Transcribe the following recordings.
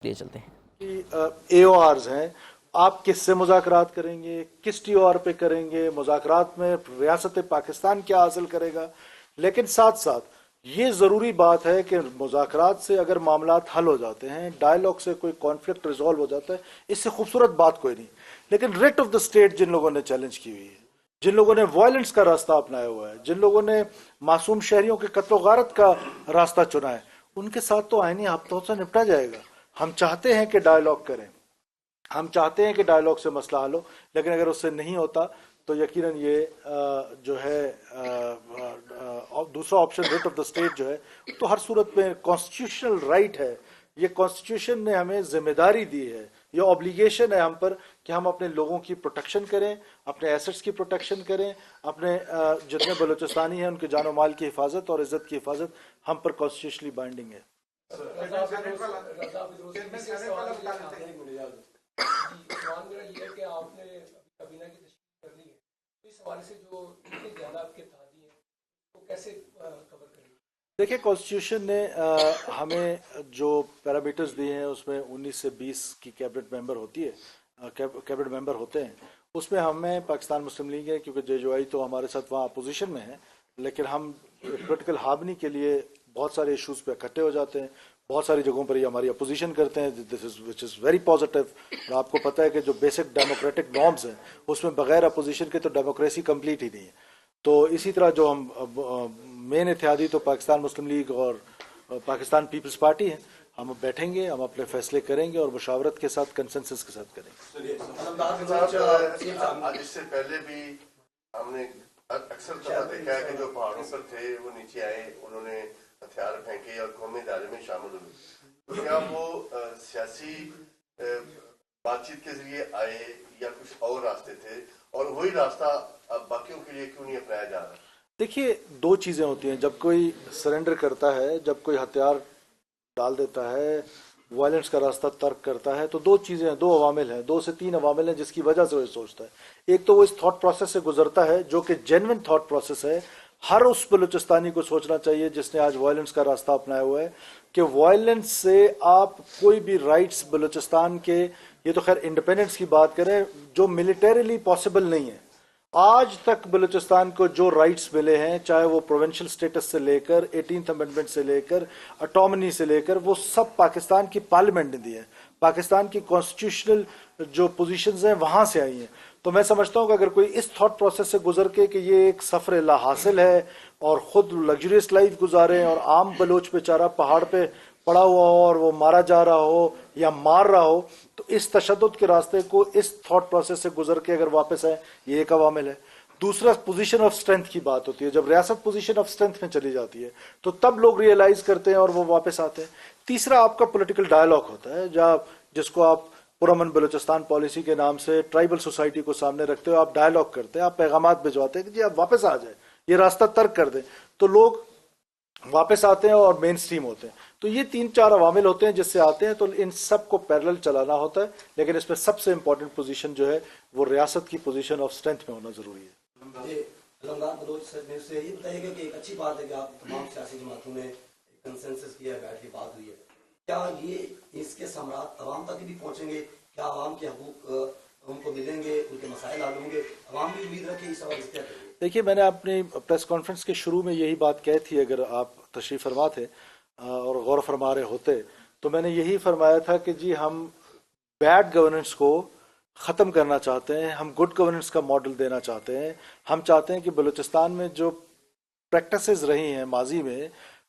لیے چلتے ہیں کہ AORs ہیں، آپ کس سے مذاکرات کریں گے، کس TOR پہ کریں گے، مذاکرات میں ریاست پاکستان کیا حاصل کرے گا، لیکن ساتھ ساتھ یہ ضروری بات ہے کہ مذاکرات سے اگر معاملات حل ہو جاتے ہیں، ڈائلاگ سے کوئی کانفلکٹ ریزالو ہو جاتا ہے، اس سے خوبصورت بات کوئی نہیں، لیکن ریٹ آف دا اسٹیٹ جن لوگوں نے چیلنج کی ہوئی ہے، جن لوگوں نے وائلنس کا راستہ اپنایا ہوا ہے، جن لوگوں نے معصوم شہریوں کے قتل و غارت کا راستہ چنا ہے، ان کے ساتھ تو آئینی ہفتوں سے نپٹا جائے گا۔ ہم چاہتے ہیں کہ ڈائلاگ کریں، ہم چاہتے ہیں کہ ڈائلاگ سے مسئلہ حل ہو، لیکن اگر اس سے نہیں ہوتا تو یقیناً یہ جو ہے دوسرا option rate of the state جو ہے تو ہر صورت میں کانسٹیٹیوشنل رائٹ ہے، یہ کانسٹیٹیوشن نے ہمیں ذمہ داری دی ہے، یہ اوبلیگیشن ہے ہم پر کہ ہم اپنے لوگوں کی پروٹیکشن کریں، اپنے ایسٹس کی پروٹیکشن کریں، اپنے جتنے بلوچستانی ہیں ان کے جان و مال کی حفاظت اور عزت کی حفاظت ہم پر کانسٹیٹیوشنلی بائنڈنگ ہے۔ سوال میرا یہ ہے کہ آپ نے کابینہ کی تشکیل کر لی ہے، اس حوالے سے جو اتنے زیادہ آپ کے اتحادی ہیں وہ کیسے کور کریں گے؟ دیکھیں کانسٹیٹیوشن نے ہمیں جو پیرامیٹرز دیے ہیں اس میں 19 سے 20 کی کیبنٹ ممبر ہوتی ہے، کیبنٹ ممبر ہوتے ہیں، اس میں ہمیں پاکستان مسلم لیگ ہے کیونکہ JJY تو ہمارے ساتھ وہاں اپوزیشن میں ہے، لیکن ہم پولیٹیکل ہارمنی کے لیے بہت سارے ایشوز پہ اکٹھے ہو جاتے ہیں، بہت ساری جگہوں پر یہ ہماری اپوزیشن کرتے ہیں، وچ از ویری پازیٹیو، اور آپ کو پتہ ہے کہ جو بیسک ڈیموکریٹک نارمز ہیں اس میں بغیر اپوزیشن کے تو ڈیموکریسی کمپلیٹ ہی نہیں ہے۔ تو اسی طرح جو ہم مین اتحادی تو پاکستان مسلم لیگ اور پاکستان پیپلز پارٹی ہیں، ہم بیٹھیں گے، ہم اپنے فیصلے کریں گے اور مشاورت کے ساتھ کنسنسس کے ساتھ کریں گے۔ اس سے پہلے بھی ہم نے اکثر دفعہ دیکھا ہے کہ جو پہاڑوں پر تھے وہ نیچے آئے، انہوں نے ہتھیار پھینکے اور قومی ادارے میں شامل ہوئے، تو کیا وہ سیاسی بات چیت کے ذریعے آئے یا کچھ اور راستے تھے، اور وہی راستہ اب باقیوں کے لیے کیوں نہیں اپنایا جا رہا؟ دیکھیے دو چیزیں ہوتی ہیں، جب کوئی سرنڈر کرتا ہے، جب کوئی ہتھیار ڈال دیتا ہے، وائلنس کا راستہ ترک کرتا ہے، تو دو چیزیں ہیں، دو عوامل ہیں، 2 سے 3 عوامل ہیں جس کی وجہ سے وہ سوچتا ہے۔ ایک تو وہ اس تھاٹ پروسیس سے گزرتا ہے جو کہ جینوئن تھاٹ پروسیس ہے، ہر اس بلوچستانی کو سوچنا چاہیے جس نے آج وائلنس کا راستہ اپنایا ہوا ہے کہ وائلنس سے آپ کوئی بھی رائٹس بلوچستان کے، یہ تو خیر انڈیپینڈنس کی بات کریں، جو ملیٹریلی پاسبل نہیں ہے۔ آج تک بلوچستان کو جو رائٹس ملے ہیں، چاہے وہ پروونشل سٹیٹس سے لے کر 18th امنڈمنٹ سے لے کر اٹامنی سے لے کر، وہ سب پاکستان کی پارلیمنٹ نے دی ہے، پاکستان کی کانسٹیٹیوشنل جو پوزیشنز ہیں وہاں سے آئی ہیں۔ تو میں سمجھتا ہوں کہ اگر کوئی اس تھاٹ پروسیس سے گزر کے کہ یہ ایک سفر لا حاصل ہے اور خود لگژریس لائف گزارے اور عام بلوچ بیچارہ پہاڑ پہ پڑا ہوا ہو اور وہ مارا جا رہا ہو یا مار رہا ہو، تو اس تشدد کے راستے کو اس تھاٹ پروسیس سے گزر کے اگر واپس آئے، یہ ایک عوامل ہے۔ دوسرا پوزیشن آف سٹرینتھ کی بات ہوتی ہے، جب ریاست پوزیشن آف سٹرینتھ میں چلی جاتی ہے تو تب لوگ ریئلائز کرتے ہیں اور وہ واپس آتے ہیں۔ تیسرا آپ کا پولیٹیکل ڈائلاگ ہوتا ہے، جس کو آپ پرامن بلوچستان پالیسی کے نام سے ٹرائبل سوسائٹی کو سامنے رکھتے ہو، آپ ڈائلاگ کرتے ہیں، آپ پیغامات بھجواتے ہیں کہ جی آپ واپس آ جائیں، یہ راستہ ترک کر دیں، تو لوگ واپس آتے ہیں اور مین سٹریم ہوتے ہیں۔ تو یہ 3-4 عوامل ہوتے ہیں جس سے آتے ہیں، تو ان سب کو پیرلل چلانا ہوتا ہے، لیکن اس میں سب سے امپورٹنٹ پوزیشن جو ہے وہ ریاست کی پوزیشن آف سٹرینتھ میں ہونا ضروری ہے۔ علمدار بلوچ سے یہ بتائیے گا کہ ایک اچھی بات ہے کہ آپ تمام سیاسی جماعتوں نے کنسنسس کیا ہے، بیٹھ کے بات ہوئی ہے، کیا یہ اس کے ثمرات عوام تک بھی پہنچیں گے؟ کیا عوام کے حقوق ان کو ملیں گے، ان کے مسائل حل ہوں گے؟ عوام بھی امید رکھے اس حوالے سے کیا کریے؟ دیکھیے میں نے اپنی پریس کانفرنس کے شروع میں یہی بات کہی تھی، اگر آپ تشریف فرما تھے اور غور فرما رہے ہوتے تو میں نے یہی فرمایا تھا کہ جی ہم بیڈ گورننس کو ختم کرنا چاہتے ہیں، ہم گڈ گورننس کا ماڈل دینا چاہتے ہیں۔ ہم چاہتے ہیں کہ بلوچستان میں جو پریکٹسز رہی ہیں ماضی میں،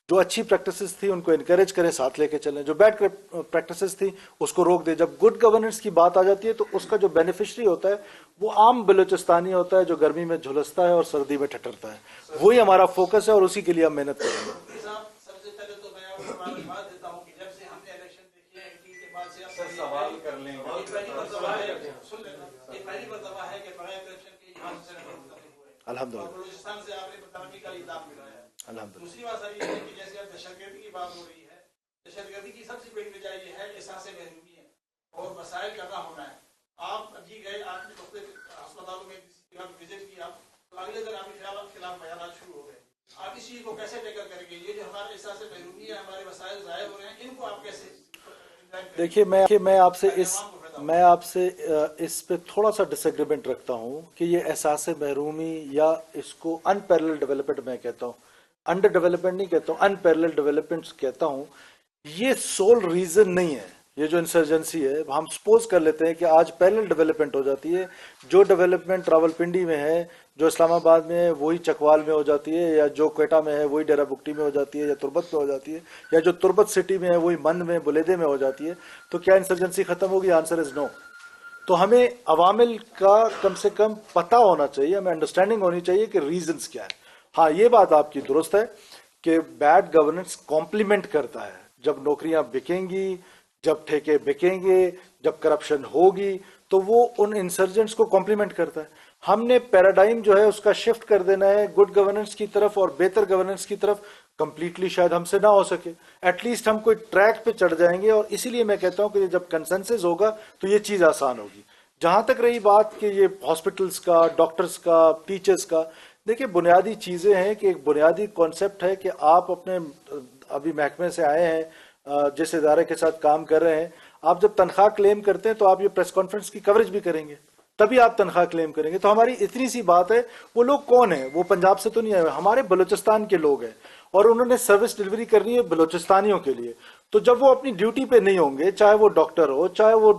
جو اچھی پریکٹسز تھی ان کو انکریج کریں، ساتھ لے کے چلیں، جو بیڈ پریکٹسز تھی اس کو روک دیں۔ جب گڈ گورننس کی بات آ جاتی ہے تو اس کا جو بینیفیشری ہوتا ہے وہ عام بلوچستانی ہوتا ہے جو گرمی میں جھلستا ہے اور سردی میں ٹھٹرتا ہے۔ وہی ہمارا فوکس ہے اور اسی کے لیے ہم محنت کریں گے۔ سب سے پہلے تو میں آپ کو معلومات دیتا ہوں کہ جب سے ہم نے الیکشن دیکھے ہیں 18 کے بعد سے اب سوال کر لیں گے، یہ پہلی مرتبہ ہے، سن لینا، یہ پہلی مرتبہ ہے کہ بغیر الیکشن کے یہاں سے مختلف ہوئے، الحمدللہ، اور بلوچستان سے آپ نے برطانوی کا خطاب ملا ہے۔ الحمدللہ۔ دوسری بات یہ ہے کہ جیسے اب دہشت گردی کی بات ہو رہی ہے، دہشت گردی کی سب سے بڑی وجہ یہ ہے احساس محرومی ہے اور مسائل کا نہ ہونا ہے۔ آپ جی گئے، آپ نے مختلف ہسپتالوں میں وزٹ کیا، تو اگلے دن آپ کے خلاف بیانات شروع ہو گئے۔ آپ اس چیز کو کیسے ٹیکل کریں گے؟ یہ جو ہمارا احساس محرومی ہے، ہمارے مسائل ضائع ہو رہے ہیں، ان کو آپ کیسے देखिए मैं आपसे इस पे थोड़ा सा डिसएग्रीमेंट रखता हूँ कि ये एहसास महरूमी या इसको अनपैरेलल डेवलपमेंट मैं कहता हूँ, अंडर डेवलपमेंट नहीं कहता हूँ, अनपैरेलल डेवलपमेंट कहता हूँ। ये सोल रीजन नहीं है। ये जो इंसर्जेंसी है, हम सपोज कर लेते हैं कि आज पैरेलल डेवलपमेंट हो जाती है, जो डेवलपमेंट रावलपिंडी में है, जो इस्लामाबाद में है वही चकवाल में हो जाती है, या जो क्वेटा में है वही डेरा बुगटी में हो जाती है, या तुर्बत में हो जाती है, या जो तुर्बत सिटी में है वही मंद में बुलेदे में हो जाती है, तो क्या इंसर्जेंसी खत्म होगी? Answer is no. तो हमें अवामिल का कम से कम पता होना चाहिए, हमें अंडरस्टैंडिंग होनी चाहिए कि रीजंस क्या है। हाँ, ये बात आपकी दुरुस्त है कि बैड गवर्नेंस कॉम्प्लीमेंट करता है। जब नौकरियां बिकेंगी, जब ठेके बिकेंगे, जब करप्शन होगी, तो वो उन इंसर्जेंट्स को कॉम्प्लीमेंट करता है। हमने पैराडाइम जो है उसका शिफ्ट कर देना है गुड गवर्नेंस की तरफ और बेहतर गवर्नेंस की तरफ। कंप्लीटली शायद हमसे ना हो सके, एटलीस्ट हम कोई ट्रैक पे चढ़ जाएंगे, और इसीलिए मैं कहता हूं कि जब कंसेंसस होगा तो ये चीज आसान होगी। जहां तक रही बात कि ये हॉस्पिटल्स का, डॉक्टर्स का, टीचर्स का, देखिए बुनियादी चीजें हैं कि एक बुनियादी कॉन्सेप्ट है कि आप अपने अभी महकमे से आए हैं, जिस इदारे के साथ काम कर रहे हैं, आप जब तनख्वाह क्लेम करते हैं तो आप ये प्रेस कॉन्फ्रेंस की कवरेज भी करेंगे, तभी आप तनख्वाह क्लेम करेंगे। तो हमारी इतनी सी बात है, वो लोग कौन है? वो पंजाब से तो नहीं आए, हमारे बलूचिस्तान के लोग हैं, और उन्होंने सर्विस डिलीवरी करनी है बलूचिस्तानियों के लिए। तो जब वो अपनी ड्यूटी पे नहीं होंगे, चाहे वो डॉक्टर हो, चाहे वो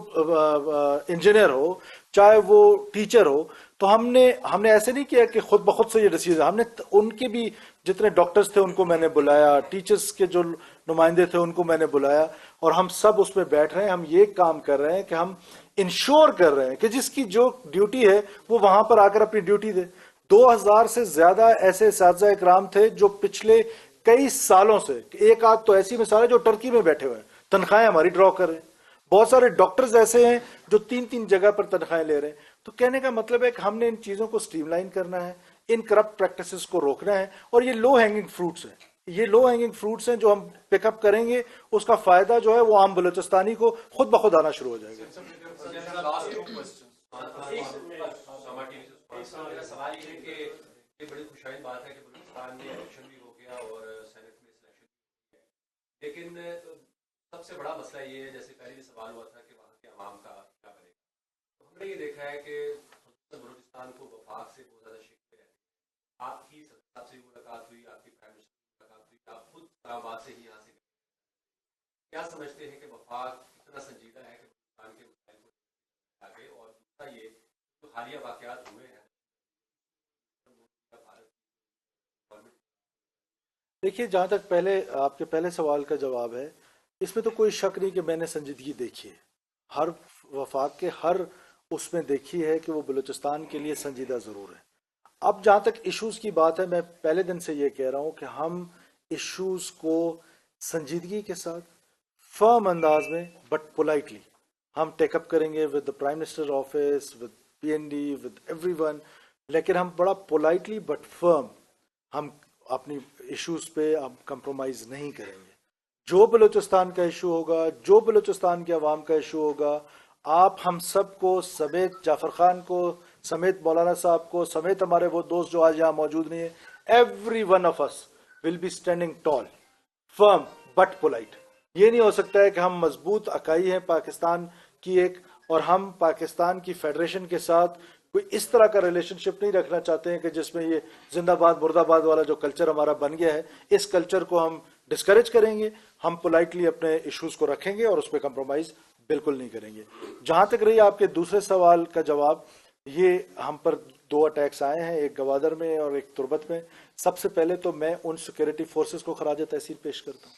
इंजीनियर हो, चाहे वो टीचर हो, तो हमने ऐसे नहीं किया कि खुद ब खुद से ये डिसीजन, हमने उनके भी जितने डॉक्टर्स थे उनको मैंने बुलाया, टीचर्स के जो नुमाइंदे थे उनको मैंने बुलाया, और हम सब उसमें बैठ रहे हैं। हम ये काम कर रहे हैं कि हम इंश्योर कर रहे हैं कि जिसकी जो ड्यूटी है वो वहां पर आकर अपनी ड्यूटी दे। 2000 से ज्यादा ऐसे इस्तिज़ा इकराम थे जो पिछले कई सालों से, एक आध तो ऐसी मिसाल है जो टर्की में बैठे हुए हैं, तनख्वाहें हमारी ड्रॉ कर रहे हैं। बहुत सारे डॉक्टर्स ऐसे हैं जो 3-3 जगह पर तनख्वाहें ले रहे हैं। तो कहने का मतलब है कि हमने इन चीजों को स्ट्रीमलाइन करना है, इन करप्ट प्रैक्टिसेस को रोकना है, और ये लो हैंगिंग फ्रूट्स हैं। ये लो हैंगिंग फ्रूट्स हैं जो हम पिकअप करेंगे, उसका फायदा जो है वो आम बलूचिस्तानी को खुद ब खुद आना शुरू हो जाएगा। मेरा सवाल ये है कि ये बड़ी खुशाइन बात है कि बलूचिस्तान में इलेक्शन भी हो गया और सेनेट में सिलेक्शन भी हो गया, लेकिन सबसे बड़ा मसला ये है, जैसे पहले भी सवाल हुआ था कि वहाँ के अवाम का क्या बनेगा। तो हमने ये देखा है कि बलूचिस्तान को वफाक से बहुत ज्यादा शिकवे रहती है। आपकी सदर से मुलाकात हुई, आपकी प्राइम मिनिस्टर से मुलाकात हुई, आप खुद इस्लामाबाद से ही यहाँ से क्या समझते हैं कि वफाक इतना संजीदा है कि बलूचिस्तान के मसाइल को आगे? और दूसरा ये जो हालिया वाकयात हुए हैं, देखिए, जहां तक पहले आपके पहले सवाल का जवाब है, इसमें तो कोई शक नहीं कि मैंने संजीदगी देखी है, हर वफाक के हर उसमें देखी है कि वो बलूचिस्तान के लिए संजीदा जरूर है। अब जहां तक इश्यूज की बात है, मैं पहले दिन से ये कह रहा हूं कि हम इश्यूज को संजीदगी के साथ, फर्म अंदाज में, बट पोलाइटली हम टेकअप करेंगे with the prime minister office, with PND, with everyone, लेकिन हम बड़ा पोलाइटली बट फर्म हम अपनी इश्यूज पे हम कंप्रोमाइज नहीं करेंगे। जो बलूचिस्तान का इशू होगा, जो बलूचिस्तान के अवाम का इशू होगा, आप हम सबको समेत जाफर खान को, समेत मौलाना साहब को, समेत हमारे वो दोस्त जो आज यहाँ मौजूद नहीं है, every one of us will be standing tall, firm but polite. ये नहीं हो सकता है कि हम मजबूत इकाई हैं पाकिस्तान की एक, और हम पाकिस्तान की फेडरेशन के साथ कोई इस तरह का रिलेशनशिप नहीं रखना चाहते हैं कि जिसमें ये जिंदाबाद मुर्दाबाद वाला जो कल्चर हमारा बन गया है, इस कल्चर को हम डिस्करेज करेंगे। हम पोलाइटली अपने इश्यूज को रखेंगे और उस पर कंप्रोमाइज बिल्कुल नहीं करेंगे। जहां तक रही आपके दूसरे सवाल का जवाब, ये हम पर 2 अटैक्स आए हैं, एक गवादर में और एक तुर्बत में। सबसे पहले तो मैं उन सिक्योरिटी फोर्सेस को खराज तहसीन पेश करता हूँ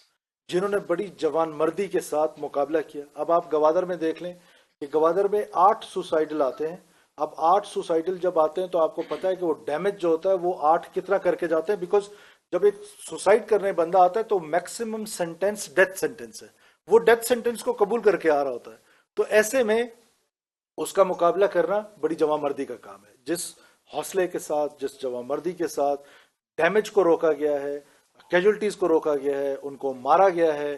जिन्होंने बड़ी जवान मर्दी के साथ मुकाबला किया। अब आप गवादर में देख लें कि गवादर में 8 सुसाइडल आते हैं। अब 8 सुसाइडल जब आते हैं तो आपको पता है कि वो डैमेज जो होता है वो 8 कितना करके जाते हैं, बिकॉज जब एक सुसाइड करने बंदा आता है तो मैक्सिमम सेंटेंस डेथ सेंटेंस है, वो डेथ सेंटेंस को कबूल करके आ रहा होता है। तो ऐसे में उसका मुकाबला करना बड़ी जवामर्दी का काम है। जिस हौसले के साथ, जिस जवामर्दी के साथ डैमेज को रोका गया है, कैजुअल्टीज को रोका गया है, उनको मारा गया है,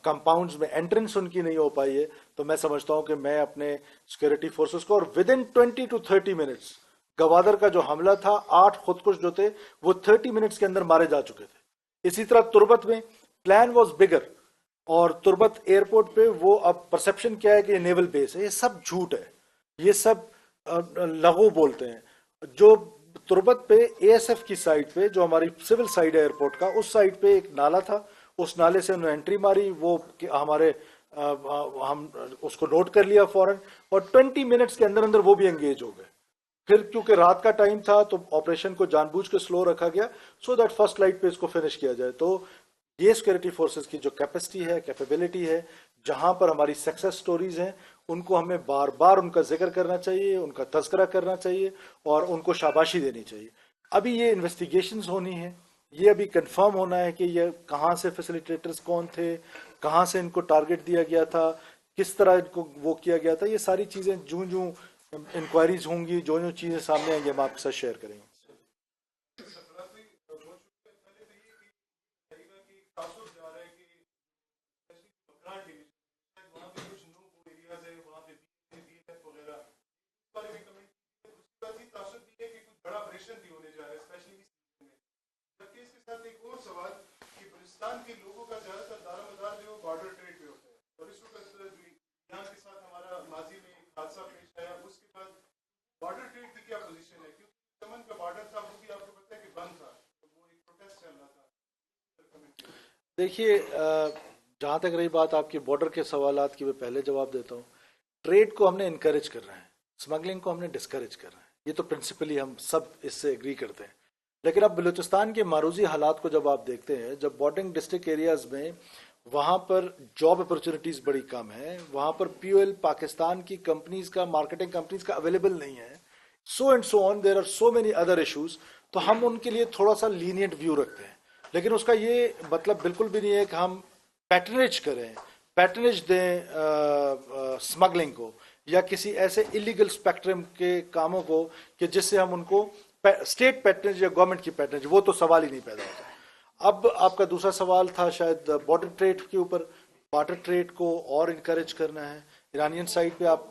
कंपाउंड्स में एंट्रेंस उनकी नहीं हो पाई है, तो मैं समझता हूं कि मैं अपने सिक्योरिटी फोर्सेस को, और with in 20 to 30 minutes Gwadar का जो हमला था, 8 खुदकुश जो थे वो 30 मिनट्स के अंदर मारे जा चुके थे। इसी तरह तुर्बत में प्लान वॉज बिगर, और तुर्बत एयरपोर्ट पे वो अब परसेप्शन क्या है कि ये नेवल बेस है, ये सब झूठ है, ये सब लघु बोलते हैं। जो तुर्बत पे एएसएफ की साइड पे, जो हमारी सिविल साइड है एयरपोर्ट का, उस साइड पे एक नाला था, उस नाले से उन्होंने एंट्री मारी, वो हमारे हम उसको नोट कर लिया फौरन, और 20 मिनट्स के अंदर अंदर वो भी एंगेज हो गए। फिर क्योंकि रात का टाइम था तो ऑपरेशन को जानबूझ के स्लो रखा गया, सो दैट फर्स्ट लाइट पे इसको फिनिश किया जाए। तो ये सिक्योरिटी फोर्सेस की जो कैपेसिटी है, कैपेबिलिटी है, जहां पर हमारी सक्सेस स्टोरीज हैं, उनको हमें बार बार उनका जिक्र करना चाहिए, उनका तज़किरा करना चाहिए और उनको शाबाशी देनी चाहिए। अभी ये इन्वेस्टिगेशंस होनी है, ये अभी कंफर्म होना है कि ये कहाँ से फैसिलिटेटर्स कौन थे, कहाँ से इनको टारगेट दिया गया था, किस तरह इनको वो किया गया था। ये सारी चीज़ें जूं जूं इंक्वायरीज होंगी, जो जो चीज़ें सामने आएंगी, हम आपके साथ शेयर करेंगे। के लोगों का ज्यादातर दारोमदार जो बॉर्डर ट्रेड पे होता है, और इस वक्त ईरान के साथ हमारा माजी में एक हादसा पेश आया, उसके बाद बॉर्डर ट्रेड की क्या पोजीशन है? क्योंकि यमन का बॉर्डर था वो भी आपको पता है कि बंद था, तो वो एक प्रोटेस्ट चल रहा था। देखिए, जहाँ तक रही बात आपकी बॉर्डर के सवालात की, मैं पहले जवाब देता हूँ। ट्रेड को हमने इनकरेज कर रहे हैं, स्मगलिंग को हमने डिस्करेज कर रहे हैं, ये तो प्रिंसिपली हम सब इससे एग्री करते हैं। लेकिन अब बलूचिस्तान के मारूजी हालात को जब आप देखते हैं, जब बॉर्डरिंग डिस्ट्रिक्ट एरियाज में वहाँ पर जॉब अपॉर्चुनिटीज़ बड़ी कम है, वहाँ पर फ्यूल पाकिस्तान की कंपनीज का, मार्केटिंग कंपनीज का अवेलेबल नहीं है, so and so on, there are so many other issues, तो हम उनके लिए थोड़ा सा लीनियंट व्यू रखते हैं। लेकिन उसका ये मतलब बिल्कुल भी नहीं है कि हम पैटर्नेज करें, पैटर्नेज दें स्मगलिंग को या किसी ऐसे इलीगल स्पेक्ट्रम के कामों को कि जिससे हम उनको स्टेट पैटर्नेज या गवर्नमेंट की पैटर्नेज, वो तो सवाल ही नहीं पैदा होता। अब आपका दूसरा सवाल था शायद बॉर्डर ट्रेड के ऊपर, बॉर्डर ट्रेड को और इनकरेज करना है ईरानियन साइड पे। आप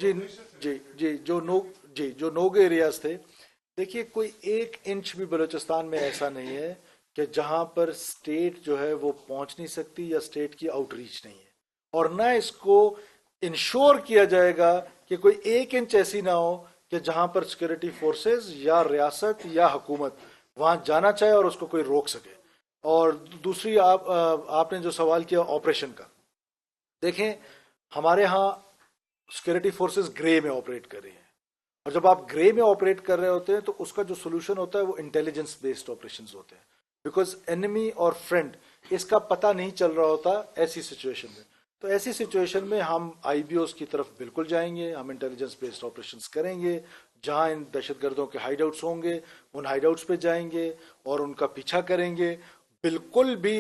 जी जी जी जो नोग एरियाज थे, देखिए कोई 1 इंच भी बलूचिस्तान में ऐसा नहीं है कि जहां पर स्टेट जो है वो पहुंच नहीं सकती या स्टेट की आउटरीच नहीं है, और ना इसको इंश्योर किया जाएगा कि कोई 1 इंच ऐसी ना हो कि जहां पर सिक्योरिटी फोर्सेस या रियासत या हुकूमत वहां जाना चाहे और उसको कोई रोक सके। और दूसरी आपने जो सवाल किया ऑपरेशन का, देखें हमारे यहाँ सिक्योरिटी फोर्सेस ग्रे में ऑपरेट कर रही हैं, और जब आप ग्रे में ऑपरेट कर रहे होते हैं तो उसका जो सोल्यूशन होता है वो इंटेलिजेंस बेस्ड ऑपरेशंस होते हैं, बिकॉज एनिमी और फ्रेंड इसका पता नहीं चल रहा होता ऐसी सिचुएशन में। तो ऐसी सिचुएशन में हम आईबीओस की तरफ बिल्कुल जाएंगे, हम इंटेलिजेंस बेस्ड ऑपरेशंस करेंगे, जहां इन दहशतगर्दों के हाइडआउट्स होंगे उन हाइडआउट्स पे जाएंगे और उनका पीछा करेंगे। बिल्कुल भी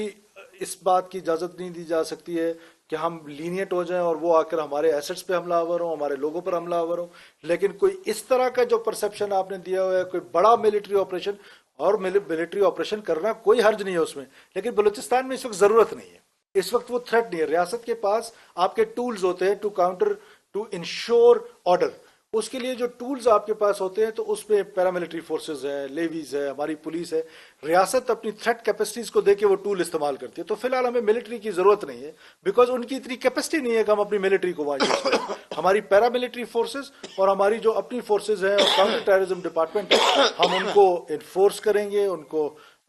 इस बात की इजाज़त नहीं दी जा सकती है कि हम लीनियंट हो जाएं और वो आकर हमारे एसेट्स पे हमलावर हो, हमारे लोगों पर हमलावर हो। लेकिन कोई इस तरह का जो परसेप्शन आपने दिया हुआ है, कोई बड़ा मिलिट्री ऑपरेशन, और मिलिट्री ऑपरेशन करना कोई हर्ज नहीं है उसमें, लेकिन बलूचिस्तान में इस वक्त ज़रूरत नहीं है, इस वक्त वो थ्रेट नहीं है। रियासत के पास आपके टूल्स होते हैं to counter, to ensure order. उसके लिए जो टूल्स आपके पास होते हैं तो उसमें पैरामिलिट्री फोर्सेस है, लेवीज है, हमारी पुलिस है। रियासत अपनी थ्रेट कैपेसिटीज को देके वो टूल इस्तेमाल करती है। तो फिलहाल हमें मिलिट्री की जरूरत नहीं है, बिकॉज उनकी इतनी कैपेसिटी नहीं है कि हम अपनी मिलिट्री को वहां यूज करें। हमारी पैरामिलिट्री फोर्सेस और हमारी जो अपनी फोर्सेज है और काउंटर टेररिज्म डिपार्टमेंट है, हम उनको इन्फोर्स करेंगे, उनको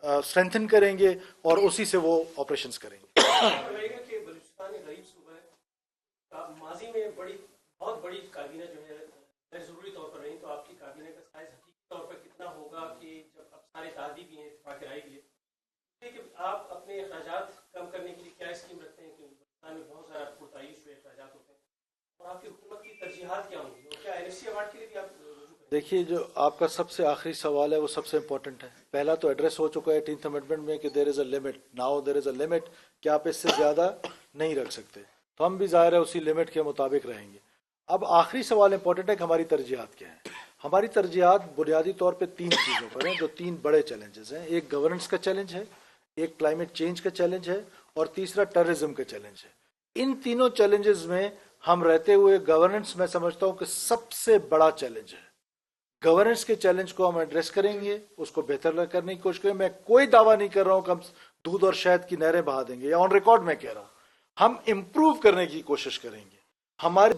स्ट्रेंथन करेंगे और उसी से वो ऑपरेशंस करेंगे। माजी में बहुत बड़ी काबीना जो है जरूरी तौर पर रही, तो आपकी काबीना का साइज हकीकी तौर पर कितना होगा कि जब अब सारे दादी भी हैं, इत्तेफाक राय भी है, कि आप अपने अखराजात कम करने के लिए क्या स्कीम रखते हैं? कि पाकिस्तान में बहुत सारा पुरताइश हुए अखराजात होते हैं, और आपकी हुकूमत की तरजीहात क्या होंगी, और क्या एनएफसी अवार्ड के लिए भी आप? देखिए, जो आपका सबसे आखिरी सवाल है वो सबसे इंपॉर्टेंट है। पहला तो एड्रेस हो चुका है 18th अमेंडमेंट में कि there is a limit, now there is a limit कि आप इससे ज्यादा नहीं रख सकते, तो हम भी ज़ाहिर है उसी लिमिट के मुताबिक रहेंगे। अब आखिरी सवाल इंपॉर्टेंट है कि हमारी तरजीहात क्या है। हमारी तरजीहात बुनियादी तौर पे 3 चीज़ों पर हैं, जो 3 बड़े चैलेंजेस हैं। एक गवर्नेंस का चैलेंज है, एक क्लाइमेट चेंज का चैलेंज है, और तीसरा टेररिज्म का चैलेंज है। इन तीनों चैलेंजेस में हम रहते हुए गवर्नेंस, मैं समझता हूँ कि सबसे बड़ा चैलेंज है। गवर्नेंस के चैलेंज को हम एड्रेस करेंगे, उसको बेहतर करने की कोशिश करेंगे। मैं कोई दावा नहीं कर रहा हूँ कि हम दूध और शहद की नहरें बहा देंगे, या ऑन रिकॉर्ड मैं कह रहा हूँ, ہم امپروو کرنے کی کوشش کریں گے. ہمارے